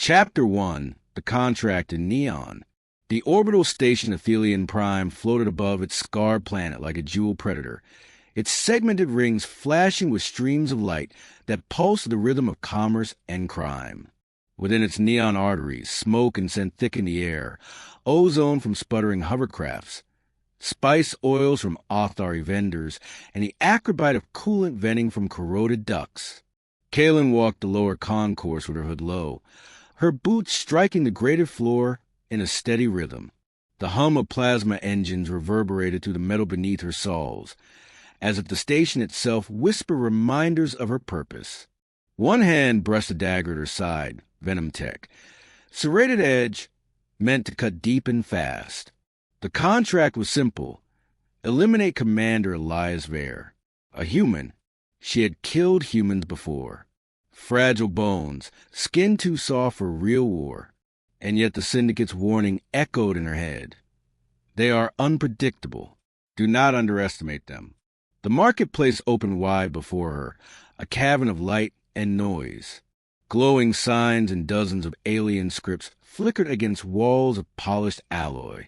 Chapter 1, The Contract in Neon. The orbital station Athelion Prime floated above its scarred planet like a jewel predator, its segmented rings flashing with streams of light that pulsed the rhythm of commerce and crime. Within its neon arteries, smoke and scent thickened the air, ozone from sputtering hovercrafts, spice oils from Authari vendors, and the acrid bite of coolant venting from corroded ducts. Kaelin walked the lower concourse with her hood low, her boots striking the grated floor in a steady rhythm. The hum of plasma engines reverberated through the metal beneath her soles, as if the station itself whispered reminders of her purpose. One hand brushed a dagger at her side, Venom Tech. Serrated edge, meant to cut deep and fast. The contract was simple. Eliminate Commander Elias Vare. A human. She had killed humans before. Fragile bones, skin too soft for real war. And yet the Syndicate's warning echoed in her head. They are unpredictable. Do not underestimate them. The marketplace opened wide before her, a cavern of light and noise. Glowing signs and dozens of alien scripts flickered against walls of polished alloy.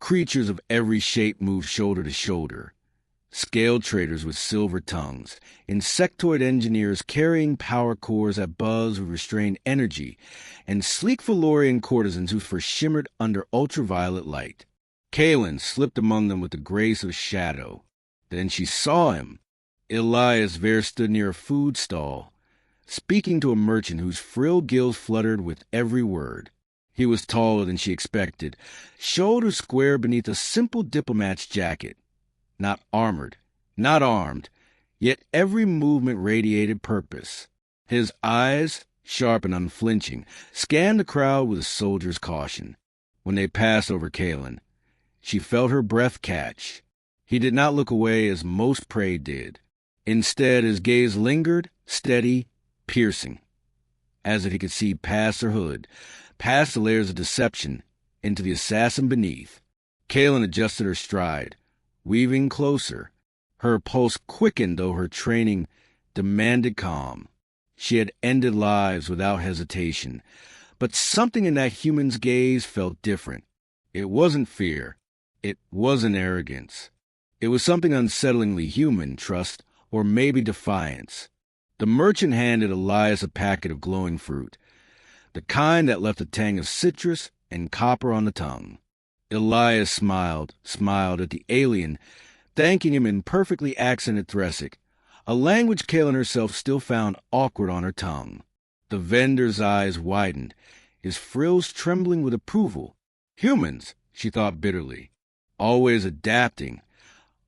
Creatures of every shape moved shoulder to shoulder. Scale traders with silver tongues, insectoid engineers carrying power cores that buzzed with restrained energy, and sleek Valorian courtesans who first shimmered under ultraviolet light. Kaelin slipped among them with the grace of shadow. Then she saw him. Elias Vare stood near a food stall, speaking to a merchant whose frilled gills fluttered with every word. He was taller than she expected, shoulders square beneath a simple diplomat's jacket. Not armored, not armed, yet every movement radiated purpose. His eyes, sharp and unflinching, scanned the crowd with a soldier's caution. When they passed over Kaelin, she felt her breath catch. He did not look away as most prey did. Instead, his gaze lingered, steady, piercing, as if he could see past her hood, past the layers of deception, into the assassin beneath. Kaelin adjusted her stride, weaving closer. Her pulse quickened, though her training demanded calm. She had ended lives without hesitation, but something in that human's gaze felt different. It wasn't fear. It wasn't arrogance. It was something unsettlingly human, trust, or maybe defiance. The merchant handed Elias a packet of glowing fruit, the kind that left a tang of citrus and copper on the tongue. Elias smiled at the alien, thanking him in perfectly accented Thracic, a language Kaelin herself still found awkward on her tongue. The vendor's eyes widened, his frills trembling with approval. Humans, she thought bitterly, always adapting,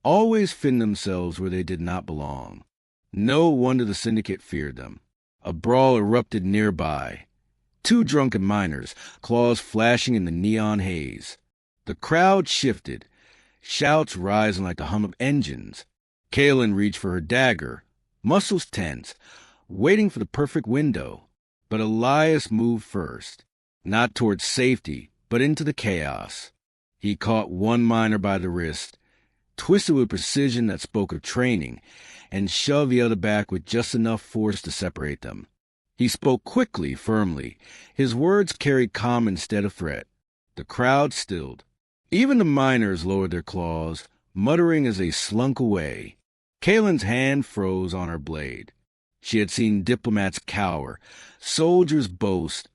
always fin themselves where they did not belong. No wonder the Syndicate feared them. A brawl erupted nearby. Two drunken miners, claws flashing in the neon haze. The crowd shifted, shouts rising like the hum of engines. Kaelin reached for her dagger, muscles tense, waiting for the perfect window. But Elias moved first, not towards safety, but into the chaos. He caught one miner by the wrist, twisted with precision that spoke of training, and shoved the other back with just enough force to separate them. He spoke quickly, firmly. His words carried calm instead of threat. The crowd stilled. Even the miners lowered their claws, muttering as they slunk away. Kaelin's hand froze on her blade. She had seen diplomats cower, soldiers boast,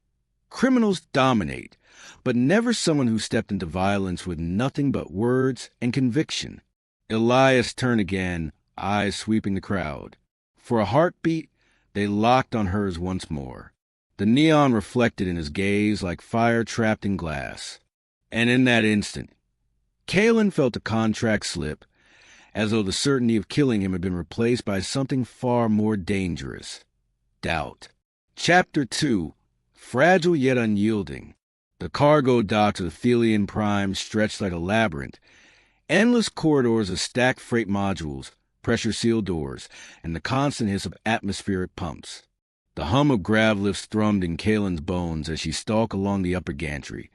criminals dominate, but never someone who stepped into violence with nothing but words and conviction. Elias turned again, eyes sweeping the crowd. For a heartbeat, they locked on hers once more. The neon reflected in his gaze like fire trapped in glass. And in that instant, Kaelin felt the contract slip, as though the certainty of killing him had been replaced by something far more dangerous. Doubt. Chapter 2. Fragile Yet Unyielding. The cargo docks of Athelion Prime stretched like a labyrinth, endless corridors of stacked freight modules, pressure-sealed doors, and the constant hiss of atmospheric pumps. The hum of grav lifts thrummed in Kaelin's bones as she stalked along the upper gantry,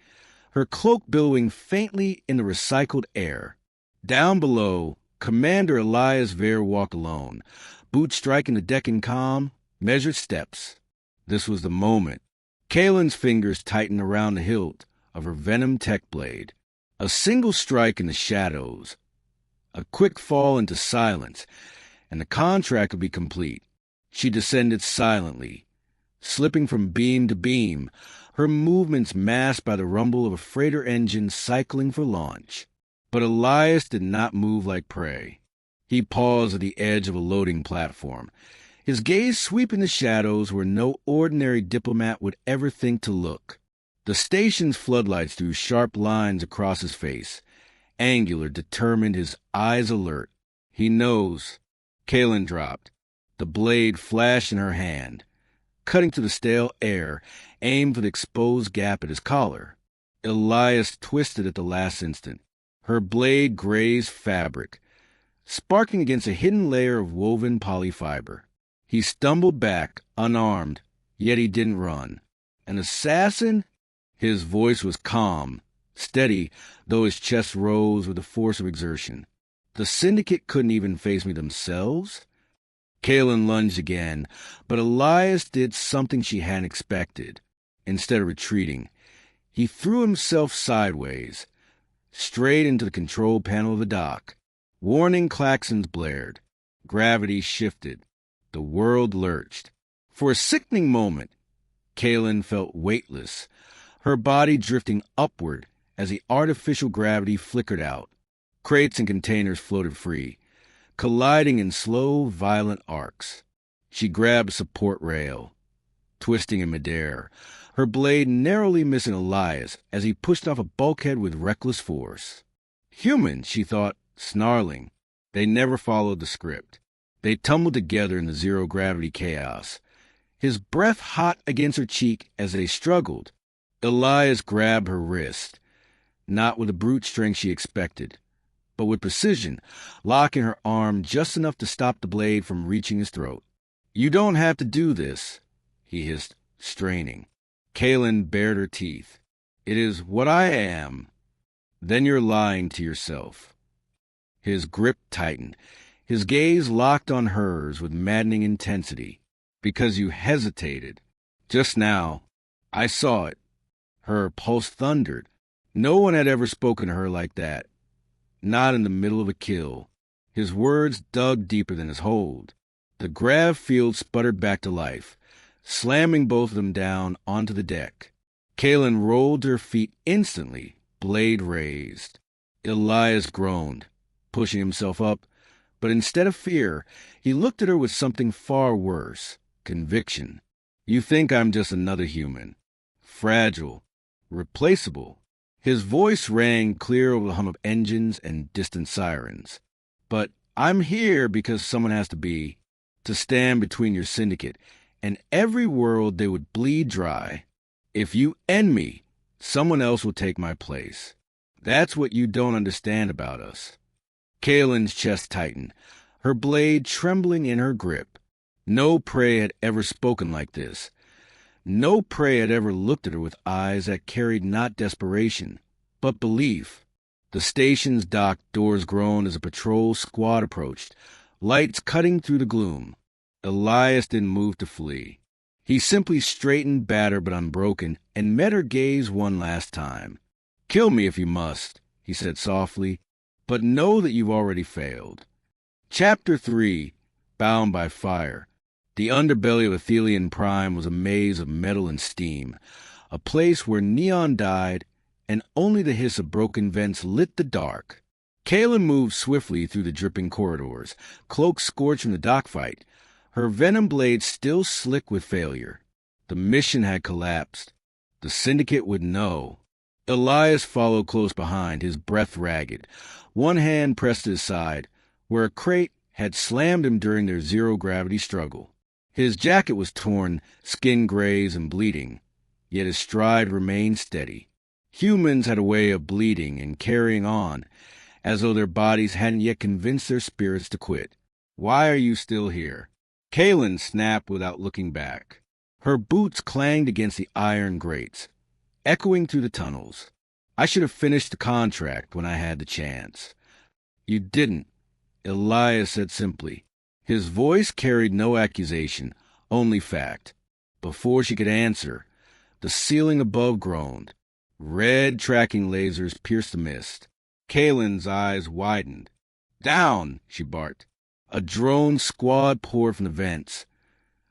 her cloak billowing faintly in the recycled air. Down below, Commander Elias Vare walked alone, boots striking the deck in calm, measured steps. This was the moment. Kaylin's fingers tightened around the hilt of her venom tech blade. A single strike in the shadows, a quick fall into silence, and the contract would be complete. She descended silently, slipping from beam to beam, her movements masked by the rumble of a freighter engine cycling for launch. But Elias did not move like prey. He paused at the edge of a loading platform, his gaze sweeping the shadows where no ordinary diplomat would ever think to look. The station's floodlights drew sharp lines across his face, angular, determined, his eyes alert. He knows. Kaylin dropped. The blade flashed in her hand, cutting through the stale air, aimed for the exposed gap at his collar. Elias twisted at the last instant. Her blade grazed fabric, sparking against a hidden layer of woven polyfiber. He stumbled back, unarmed, yet he didn't run. An assassin? His voice was calm, steady, though his chest rose with the force of exertion. The syndicate couldn't even face me themselves? Kaylin lunged again, but Elias did something she hadn't expected. Instead of retreating, he threw himself sideways, straight into the control panel of the dock. Warning klaxons blared. Gravity shifted. The world lurched. For a sickening moment, Kaylin felt weightless, her body drifting upward as the artificial gravity flickered out. Crates and containers floated free, colliding in slow, violent arcs. She grabbed a support rail, twisting in midair, her blade narrowly missing Elias as he pushed off a bulkhead with reckless force. Human, she thought, snarling. They never followed the script. They tumbled together in the zero-gravity chaos, his breath hot against her cheek as they struggled. Elias grabbed her wrist, not with the brute strength she expected, but with precision, locking her arm just enough to stop the blade from reaching his throat. "You don't have to do this," he hissed, straining. Kaylin bared her teeth. "It is what I am." "Then you're lying to yourself." His grip tightened, his gaze locked on hers with maddening intensity. "Because you hesitated. Just now. I saw it." Her pulse thundered. No one had ever spoken to her like that. Not in the middle of a kill. His words dug deeper than his hold. The grav field sputtered back to life, slamming both of them down onto the deck. Kaylin rolled to her feet instantly, blade raised. Elias groaned, pushing himself up, but instead of fear, he looked at her with something far worse, conviction. "You think I'm just another human. Fragile. Replaceable." His voice rang clear over the hum of engines and distant sirens. "But I'm here because someone has to be, to stand between your syndicate and every world they would bleed dry. If you end me, someone else will take my place. That's what you don't understand about us." Kaylin's chest tightened, her blade trembling in her grip. No prey had ever spoken like this. No prey had ever looked at her with eyes that carried not desperation, but belief. The station's dock doors groaned as a patrol squad approached, lights cutting through the gloom. Elias didn't move to flee. He simply straightened, battered but unbroken, and met her gaze one last time. "Kill me if you must," he said softly, "but know that you've already failed." Chapter 3, Bound by Fire. The underbelly of Athelian Prime was a maze of metal and steam, a place where neon died, and only the hiss of broken vents lit the dark. Kaylin moved swiftly through the dripping corridors, cloak scorched from the dockfight, her venom blade still slick with failure. The mission had collapsed. The syndicate would know. Elias followed close behind, his breath ragged, one hand pressed to his side, where a crate had slammed him during their zero-gravity struggle. His jacket was torn, skin grazed and bleeding, yet his stride remained steady. Humans had a way of bleeding and carrying on, as though their bodies hadn't yet convinced their spirits to quit. "Why are you still here?" Kaylin snapped without looking back. Her boots clanged against the iron grates, echoing through the tunnels. "I should have finished the contract when I had the chance." "You didn't," Elias said simply. His voice carried no accusation, only fact. Before she could answer, The ceiling above groaned. Red tracking lasers pierced the mist. Kaylin's eyes widened. "Down!" she barked. A drone squad poured from the vents.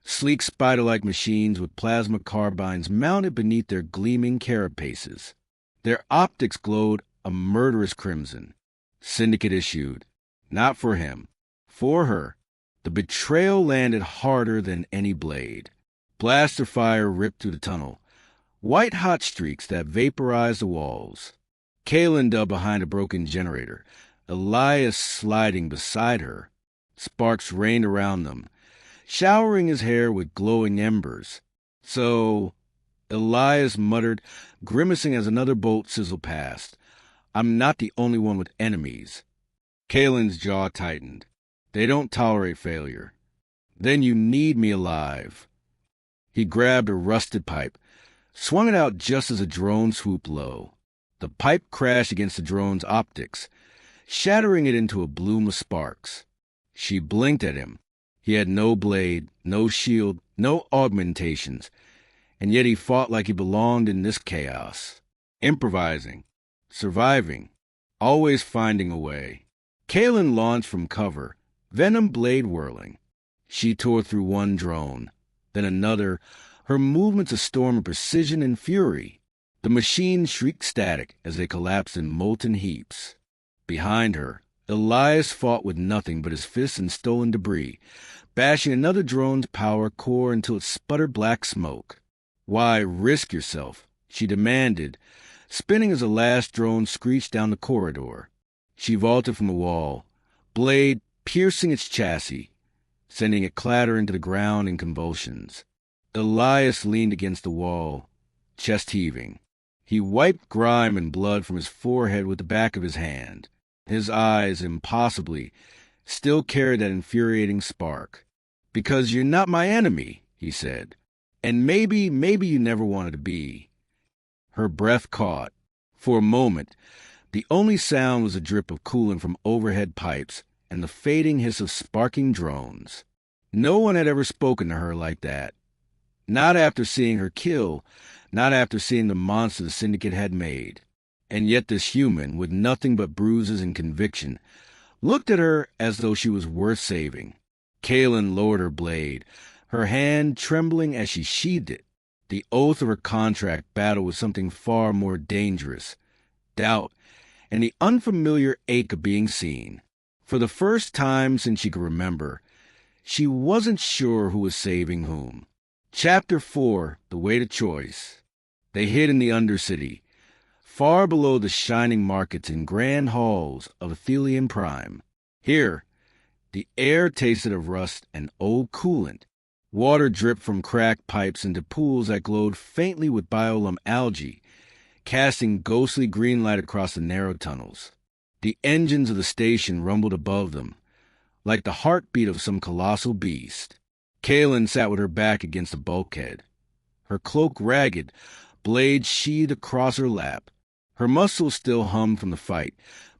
Sleek spider-like machines with plasma carbines mounted beneath their gleaming carapaces. Their optics glowed a murderous crimson. Syndicate issued. Not for him. For her. The betrayal landed harder than any blade. Blaster fire ripped through the tunnel. White-hot streaks that vaporized the walls. Kaylin dug behind a broken generator. Elias sliding beside her. Sparks rained around them, showering his hair with glowing embers. "So," Elias muttered, grimacing as another bolt sizzled past, "I'm not the only one with enemies." Kaylin's jaw tightened. "They don't tolerate failure." "Then you need me alive." He grabbed a rusted pipe, swung it out just as a drone swooped low. The pipe crashed against the drone's optics, shattering it into a bloom of sparks. She blinked at him. He had no blade, no shield, no augmentations, and yet he fought like he belonged in this chaos. Improvising, surviving, always finding a way. Kaylin launched from cover, venom blade whirling. She tore through one drone, then another, her movements a storm of precision and fury. The machines shrieked static as they collapsed in molten heaps. Behind her, Elias fought with nothing but his fists and stolen debris, bashing another drone's power core until it sputtered black smoke. "Why risk yourself?" she demanded, spinning as the last drone screeched down the corridor. She vaulted from the wall, blade piercing its chassis, sending it clattering to the ground in convulsions. Elias leaned against the wall, chest heaving. He wiped grime and blood from his forehead with the back of his hand. His eyes, impossibly, still carried that infuriating spark. "Because you're not my enemy," he said. "And maybe you never wanted to be." Her breath caught. For a moment, the only sound was a drip of coolant from overhead pipes and the fading hiss of sparking drones. No one had ever spoken to her like that. Not after seeing her kill, not after seeing the monster the Syndicate had made. And yet this human, with nothing but bruises and conviction, looked at her as though she was worth saving. Kaylin lowered her blade, her hand trembling as she sheathed it. The oath of her contract battled with something far more dangerous, doubt, and the unfamiliar ache of being seen. For the first time since she could remember, she wasn't sure who was saving whom. Chapter 4, The Way to Choice. They hid in the Undercity, far below the shining markets and grand halls of Athelian Prime. Here, the air tasted of rust and old coolant. Water dripped from cracked pipes into pools that glowed faintly with biolum algae, casting ghostly green light across the narrow tunnels. The engines of the station rumbled above them, like the heartbeat of some colossal beast. Kaylin sat with her back against the bulkhead, her cloak ragged, blades sheathed across her lap. Her muscles still hummed from the fight,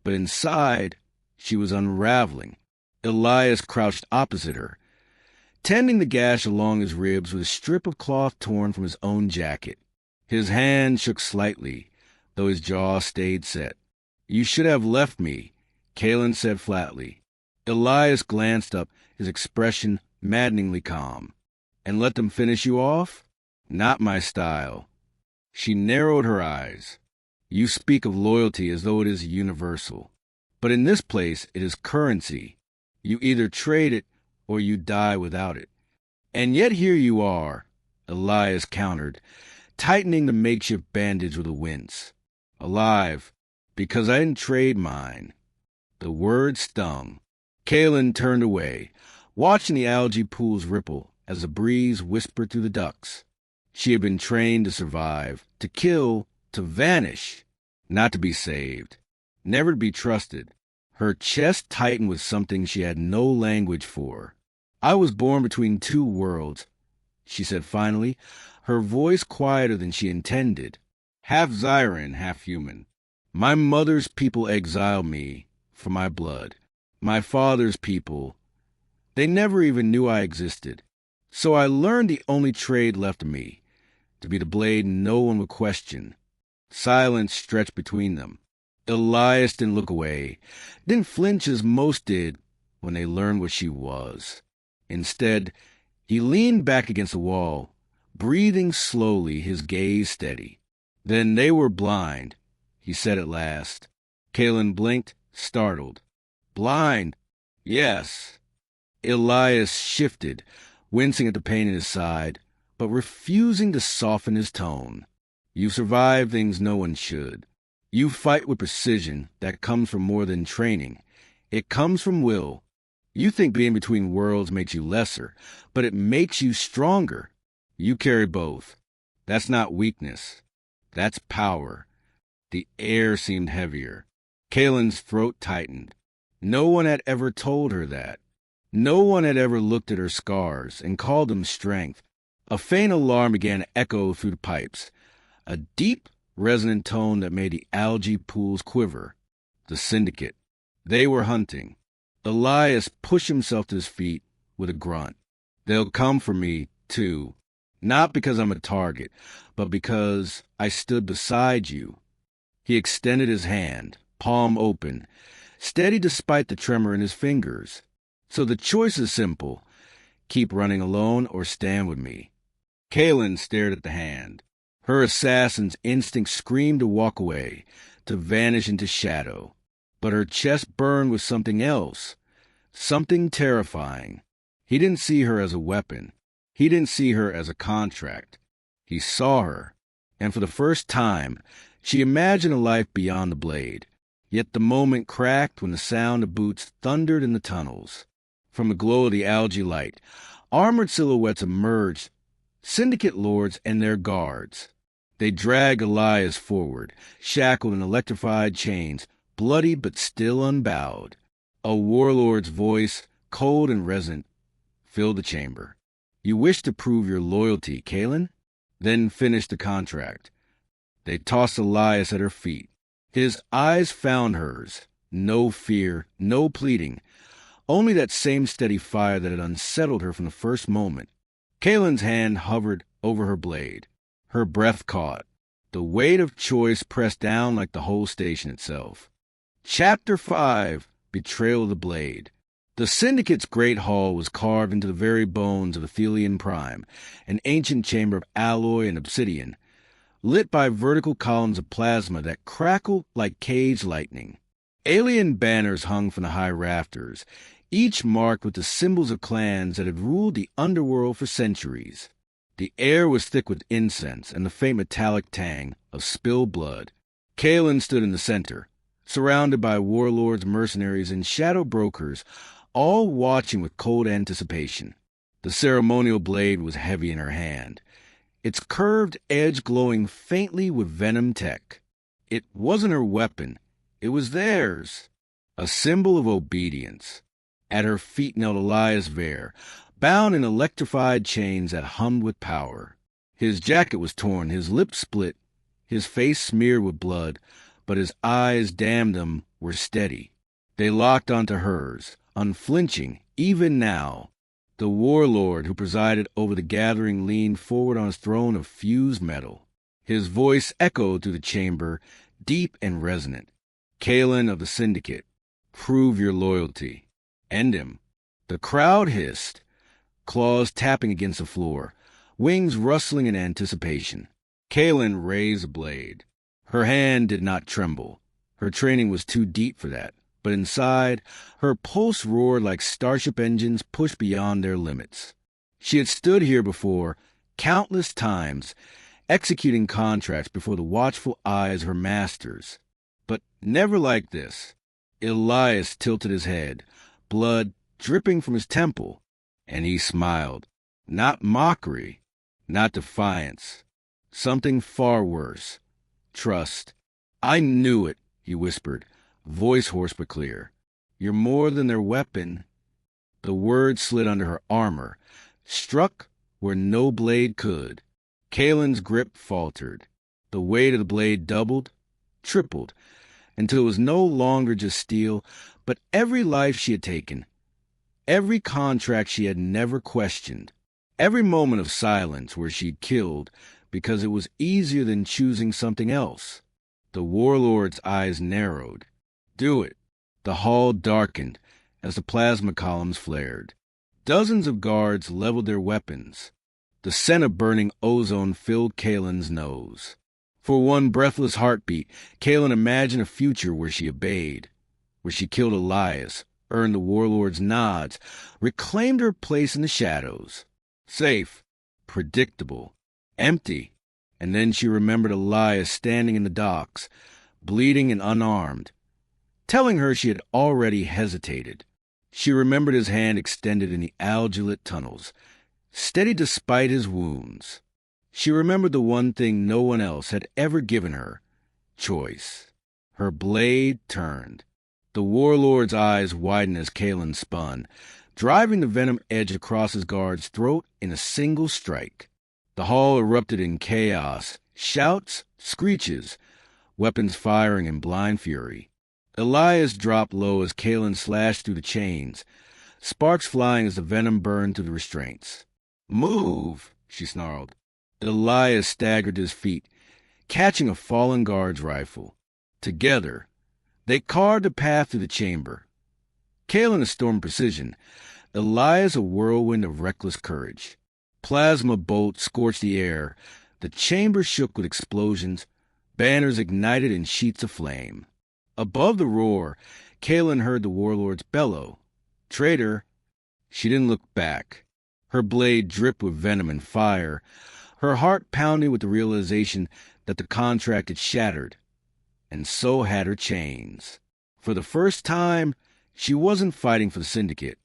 but inside she was unraveling. Elias crouched opposite her, tending the gash along his ribs with a strip of cloth torn from his own jacket. His hand shook slightly, though his jaw stayed set. "You should have left me," Kaylin said flatly. Elias glanced up, his expression maddeningly calm. "And let them finish you off? Not my style." She narrowed her eyes. "You speak of loyalty as though it is universal. But in this place, it is currency. You either trade it or you die without it. And yet here you are," Elias countered, tightening the makeshift bandage with a wince. "Alive, because I didn't trade mine." The word stung. Kaylin turned away, watching the algae pools ripple as the breeze whispered through the ducts. She had been trained to survive, to kill, to vanish, not to be saved, never to be trusted. Her chest tightened with something she had no language for. "I was born between two worlds," she said finally, her voice quieter than she intended. "Half Zyran, half human. My mother's people exiled me for my blood. My father's people, they never even knew I existed. So I learned the only trade left of me, to be the blade no one would question. Silence stretched between them. Elias didn't look away, didn't flinch as most did when they learned what she was. Instead, he leaned back against the wall, breathing slowly, his gaze steady. "Then they were blind," he said at last. Kalen blinked, startled. "Blind? Yes." Elias shifted, wincing at the pain in his side, but refusing to soften his tone. "You survive things no one should. You fight with precision that comes from more than training. It comes from will. You think being between worlds makes you lesser, but it makes you stronger. You carry both. That's not weakness. That's power." The air seemed heavier. Kalen's throat tightened. No one had ever told her that. No one had ever looked at her scars and called them strength. A faint alarm began to echo through the pipes, a deep, resonant tone that made the algae pools quiver. The Syndicate. They were hunting. Elias pushed himself to his feet with a grunt. "They'll come for me, too. Not because I'm a target, but because I stood beside you." He extended his hand, palm open, steady despite the tremor in his fingers. "So the choice is simple. Keep running alone or stand with me." Kalen stared at the hand. Her assassin's instinct screamed to walk away, to vanish into shadow. But her chest burned with something else, something terrifying. He didn't see her as a weapon. He didn't see her as a contract. He saw her, and for the first time, she imagined a life beyond the blade. Yet the moment cracked when the sound of boots thundered in the tunnels. From the glow of the algae light, armored silhouettes emerged, Syndicate lords and their guards. They dragged Elias forward, shackled in electrified chains, bloody but still unbowed. A warlord's voice, cold and resonant, filled the chamber. "You wish to prove your loyalty, Kalen? Then finish the contract." They tossed Elias at her feet. His eyes found hers. No fear, no pleading. Only that same steady fire that had unsettled her from the first moment. Kalen's hand hovered over her blade. Her breath caught. The weight of choice pressed down like the whole station itself. Chapter 5, Betrayal of the Blade. The Syndicate's great hall was carved into the very bones of Athelian Prime, an ancient chamber of alloy and obsidian, lit by vertical columns of plasma that crackled like caged lightning. Alien banners hung from the high rafters, each marked with the symbols of clans that had ruled the underworld for centuries. The air was thick with incense and the faint metallic tang of spilled blood. Kalen stood in the center, surrounded by warlords, mercenaries, and shadow brokers, all watching with cold anticipation. The ceremonial blade was heavy in her hand, its curved edge glowing faintly with venom tech. It wasn't her weapon. It was theirs, a symbol of obedience. At her feet knelt Elias Vare, bound in electrified chains that hummed with power. His jacket was torn, his lips split, his face smeared with blood, but his eyes, damn them, were steady. They locked onto hers, unflinching, even now. The warlord who presided over the gathering leaned forward on his throne of fused metal. His voice echoed through the chamber, deep and resonant. "Kalen of the Syndicate, prove your loyalty. End him." The crowd hissed, claws tapping against the floor, wings rustling in anticipation. Kalen raised a blade. Her hand did not tremble. Her training was too deep for that. But inside, her pulse roared like Starship engines pushed beyond their limits. She had stood here before, countless times, executing contracts before the watchful eyes of her masters. But never like this. Elias tilted his head, blood dripping from his temple, and he smiled. Not mockery, not defiance. Something far worse. Trust. "I knew it," he whispered, voice hoarse but clear. "You're more than their weapon." The word slid under her armor, struck where no blade could. Kalen's grip faltered. The weight of the blade doubled, tripled, until it was no longer just steel, but every life she had taken, every contract she had never questioned, every moment of silence where she'd killed, because it was easier than choosing something else. The warlord's eyes narrowed. Do it. The hall darkened as the plasma columns flared. Dozens of guards leveled their weapons. The scent of burning ozone filled Kalen's nose. For one breathless heartbeat, Kalen imagined a future where she obeyed, where she killed Elias, earned the warlord's nods, reclaimed her place in the shadows. Safe, predictable, empty. And then she remembered Elias standing in the docks, bleeding and unarmed, telling her she had already hesitated. She remembered his hand extended in the algolite tunnels, steady despite his wounds. She remembered the one thing no one else had ever given her, choice. Her blade turned. The warlord's eyes widened as Kalen spun, driving the venom edge across his guard's throat in a single strike. The hall erupted in chaos, shouts, screeches, weapons firing in blind fury. Elias dropped low as Kalen slashed through the chains, sparks flying as the venom burned through the restraints. "Move!" she snarled. Elias staggered to his feet, catching a fallen guard's rifle. Together, they carved a path through the chamber. Kalen a storm precision, Elias a whirlwind of reckless courage. Plasma bolts scorched the air. The chamber shook with explosions. Banners ignited in sheets of flame. Above the roar, Kalen heard the warlords bellow. "Traitor!" She didn't look back. Her blade dripped with venom and fire, her heart pounding with the realization that the contract had shattered. And so had her chains. For the first time, she wasn't fighting for the Syndicate.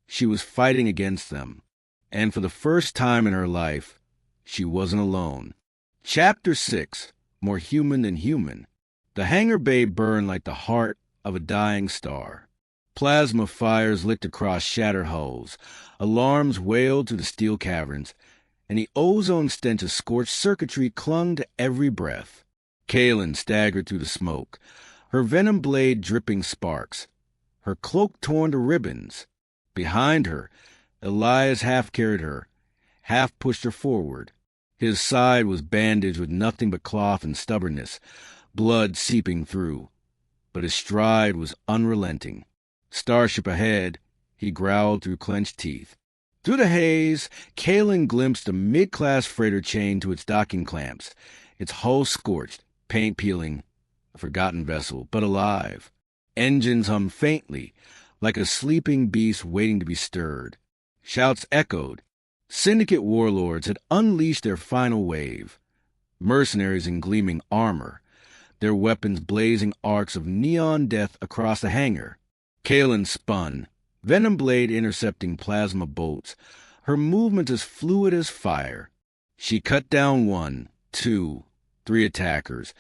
She was fighting against them. And for the first time in her life, she wasn't alone. Chapter 6, More Human Than Human. The hangar bay burned like the heart of a dying star. Plasma fires licked across shattered hulls. Alarms wailed through the steel caverns, and the ozone stench of scorched circuitry clung to every breath. Kalen staggered through the smoke, her venom blade dripping sparks, her cloak torn to ribbons. Behind her, Elias half carried her, half pushed her forward. His side was bandaged with nothing but cloth and stubbornness, blood seeping through. But his stride was unrelenting. Starship ahead, he growled through clenched teeth. Through the haze, Kalen glimpsed a mid-class freighter chained to its docking clamps, its hull scorched, paint peeling, a forgotten vessel, but alive. Engines hummed faintly, like a sleeping beast waiting to be stirred. Shouts echoed. Syndicate warlords had unleashed their final wave. Mercenaries in gleaming armor, their weapons blazing arcs of neon death across the hangar. Kalen spun, venom blade intercepting plasma bolts, her movement as fluid as fire. She cut down 1, 2, 3 attackers,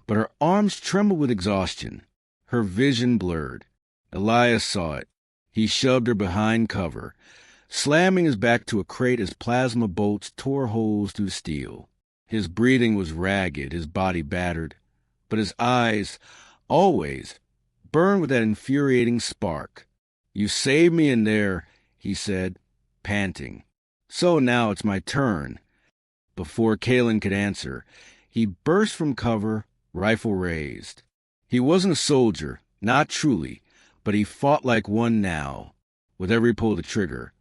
but her arms trembled with exhaustion. Her vision blurred. Elias saw it. He shoved her behind cover, slamming his back to a crate as plasma bolts tore holes through steel. His breathing was ragged, his body battered, but his eyes, always, burned with that infuriating spark. "You saved me in there," he said, panting. "So now it's my turn." Before Kalen could answer, he burst from cover, rifle raised. He wasn't a soldier, not truly, but he fought like one now. With every pull of the trigger,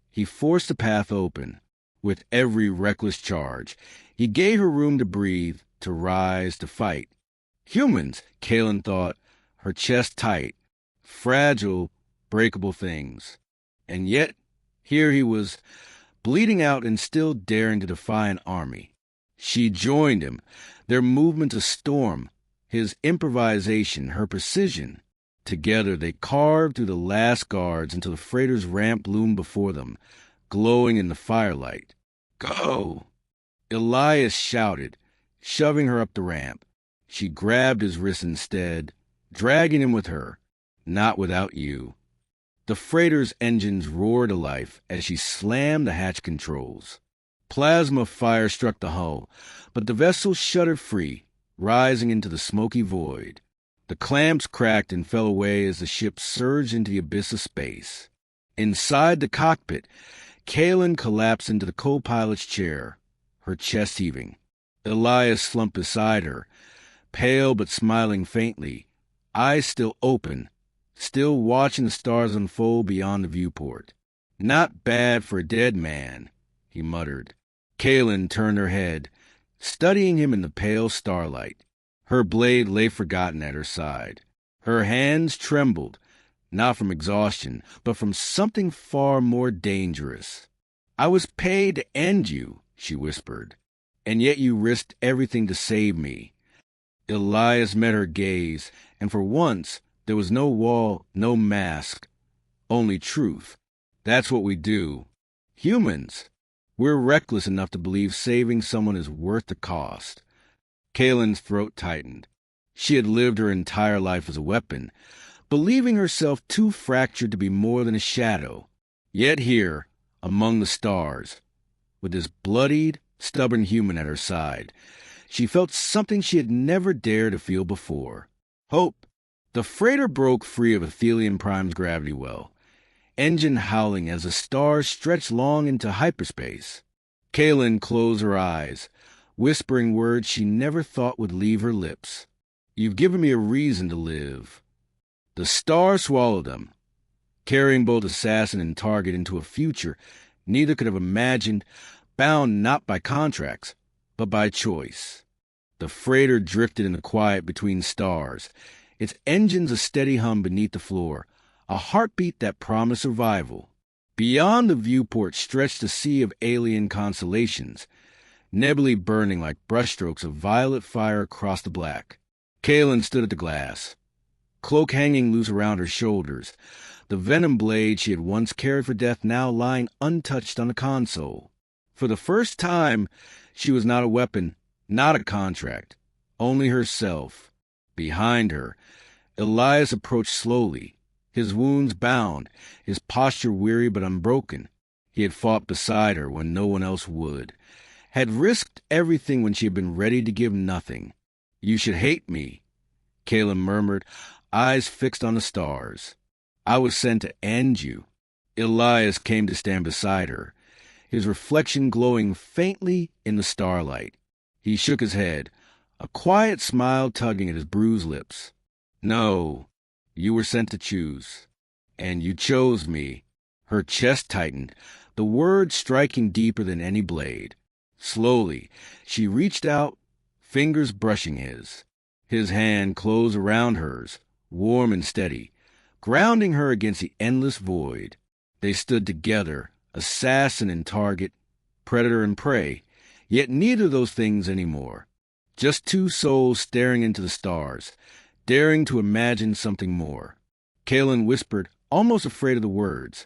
he forced the path open. With every reckless charge, he gave her room to breathe, to rise, to fight. Humans, Kalen thought, her chest tight, fragile, breakable things. And yet, here he was, bleeding out and still daring to defy an army. She joined him, their movement a storm, his improvisation, her precision. Together they carved through the last guards until the freighter's ramp loomed before them, glowing in the firelight. "Go!" Elias shouted, shoving her up the ramp. She grabbed his wrist instead, dragging him with her. "Not without you." The freighter's engines roared to life as she slammed the hatch controls. Plasma fire struck the hull, but the vessel shuddered free, rising into the smoky void. The clamps cracked and fell away as the ship surged into the abyss of space. Inside the cockpit, Kalen collapsed into the co-pilot's chair, her chest heaving. Elias slumped beside her, pale but smiling faintly, eyes still open, still watching the stars unfold beyond the viewport. "Not bad for a dead man," he muttered. Kaylin turned her head, studying him in the pale starlight. Her blade lay forgotten at her side. Her hands trembled, not from exhaustion, but from something far more dangerous. "I was paid to end you," she whispered, "and yet you risked everything to save me." Elias met her gaze, and for once there was no wall, no mask, only truth. "That's what we do. Humans. We're reckless enough to believe saving someone is worth the cost." Kaylin's throat tightened. She had lived her entire life as a weapon, believing herself too fractured to be more than a shadow. Yet here, among the stars, with this bloodied, stubborn human at her side, she felt something she had never dared to feel before. Hope. The freighter broke free of Athelion Prime's gravity well, engine howling as the stars stretched long into hyperspace. Kaylin closed her eyes, whispering words she never thought would leave her lips. "You've given me a reason to live." The stars swallowed them, carrying both assassin and target into a future neither could have imagined, bound not by contracts, but by choice. The freighter drifted in the quiet between stars, its engines a steady hum beneath the floor, a heartbeat that promised survival. Beyond the viewport stretched a sea of alien constellations, nebulae burning like brushstrokes of violet fire across the black. Kaylin stood at the glass, cloak hanging loose around her shoulders, the venom blade she had once carried for death now lying untouched on the console. For the first time, she was not a weapon, not a contract, only herself. Behind her, Elias approached slowly, his wounds bound, his posture weary but unbroken. He had fought beside her when no one else would, had risked everything when she had been ready to give nothing. "You should hate me," Kaylin murmured, eyes fixed on the stars. "I was sent to end you." Elias came to stand beside her, his reflection glowing faintly in the starlight. He shook his head, a quiet smile tugging at his bruised lips. "No, you were sent to choose. And you chose me." Her chest tightened, the words striking deeper than any blade. Slowly, she reached out, fingers brushing his. His hand closed around hers, warm and steady, grounding her against the endless void. They stood together, assassin and target, predator and prey, yet neither of those things anymore. Just two souls staring into the stars, daring to imagine something more. Kaylin whispered, almost afraid of the words,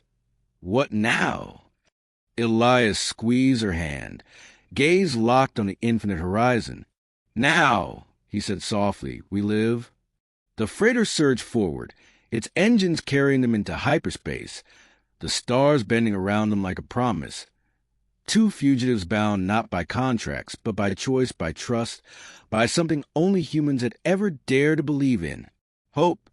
"What now?" Elias squeezed her hand, gaze locked on the infinite horizon. "Now," he said softly, "we live." The freighter surged forward, its engines carrying them into hyperspace, the stars bending around them like a promise. Two fugitives bound not by contracts, but by choice, by trust, by something only humans had ever dared to believe in. Hope.